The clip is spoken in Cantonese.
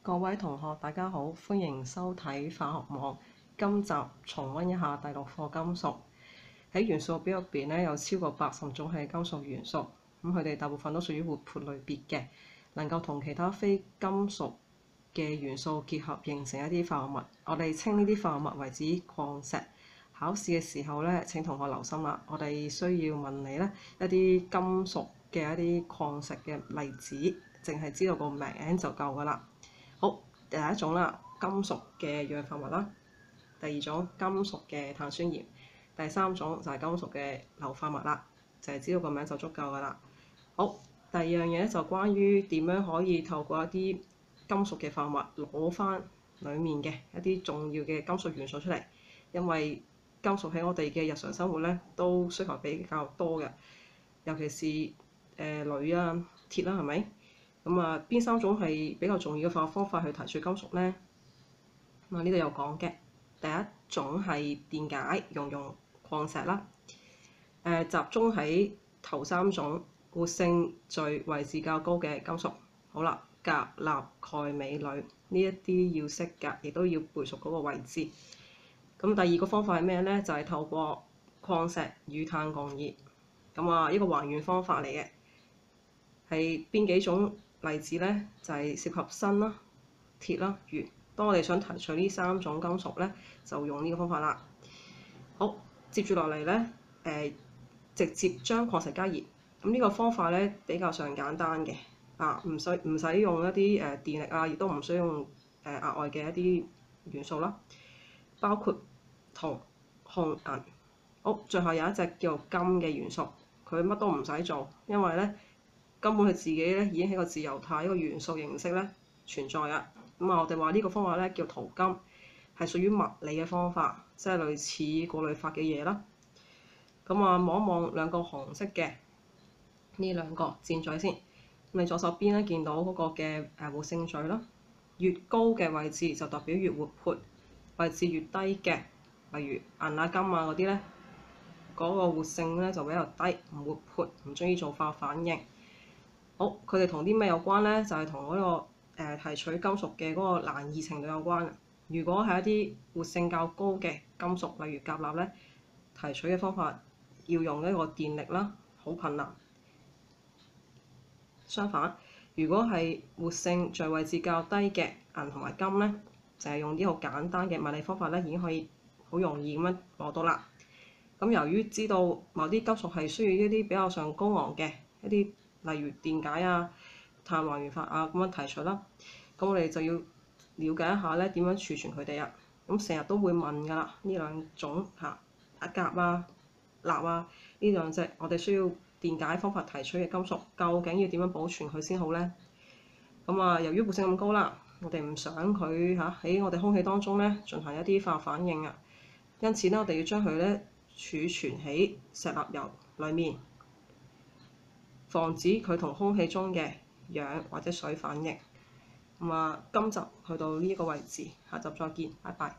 各位同學，大家好，歡迎收睇化學網。今集重溫一下第6課金屬。喺元素表入邊咧，有超過80種係金屬元素。咁佢哋大部分都屬於活潑類別嘅，能夠同其他非金屬嘅元素結合形成一啲化合物。我哋稱呢啲化合物為之礦石。考試嘅時候咧，請同學留心啦。我哋需要問你咧一啲金屬嘅一啲礦石嘅例子，淨係知道個名就夠㗎啦。好，第一種啦，金屬嘅氧化物啦；第二種金屬嘅碳酸鹽；第三種就係金屬嘅硫化物啦，就係知道個名就足夠㗎啦。好，第二樣嘢咧就關於點樣可以透過一啲金屬嘅化合物攞翻裡面嘅一啲重要嘅金屬元素出嚟，因為金屬喺我哋嘅日常生活咧都需求比較多嘅，尤其是鋁啊、鐵啦，係咪？咁啊，邊3種係比較重要嘅化學方法去提取金屬咧？咁啊，呢度有講嘅。第一種係電解熔融礦石啦。集中喺頭3種活性序位置較高嘅金屬。好啦，鎘、鈉、鈣、鎂、鋁呢一啲要識㗎，亦都要背熟嗰個位置。咁第二個方法係咩咧？就係透過礦石與碳共熱。咁啊，一個還原方法嚟嘅，係邊幾種例子咧？就係涉及砷啦、鐵啦、鉛。當我哋想提取呢3種金屬咧，就用呢個方法啦。好，接住落嚟咧，直接將礦石加熱。咁呢個方法咧比較上簡單嘅，唔使用一啲電力啊，亦都唔需要用額外嘅一啲元素啦，包括銅、汞、銀。好，最後有一隻叫做金嘅元素，佢乜都唔使做，因為咧根本佢自己咧已經係個自由態，一個元素形式咧存在啊。咁啊，我哋話呢個方法咧叫淘金，係屬於物理嘅方法，即係類似過濾法嘅嘢啦。咁啊，望一望兩個紅色嘅呢兩個箭嘴先。你左手邊咧見到嗰個嘅活性序啦，越高嘅位置就代表越活潑，位置越低嘅，例如銀啊、金啊嗰啲咧，嗰個活性咧就比較低，唔活潑，唔中意做化學反應。好，佢哋同啲咩有關咧？就係同嗰個提取金屬嘅嗰個難易程度有關。如果係一啲活性較高嘅金屬，例如鉀、鈉咧，提取嘅方法要用一個電力啦，好困難。相反，如果係活性序位置較低嘅銀同埋金咧，就係用啲好簡單嘅物理方法咧，已經可以好容易咁樣攞到啦。咁由於知道某啲金屬係需要一啲比較上高昂嘅一啲，例如電解啊、碳還原法啊咁樣提出啦，咁我哋就要了解一下咧點樣儲存佢哋啊。咁成日都會問㗎啦，呢兩種鉀啊、鈉啊呢兩隻，我哋需要電解方法提取嘅金屬，究竟要點樣保存佢先好咧？咁啊，由於活性咁高啦，我哋唔想佢喺我哋空氣當中咧進行一啲化學反應啊，因此咧我哋要將佢咧儲存喺石蠟油裡面，防止佢同空氣中嘅氧或者水反應。咁啊，今集去到呢一個位置，下集再見，拜拜。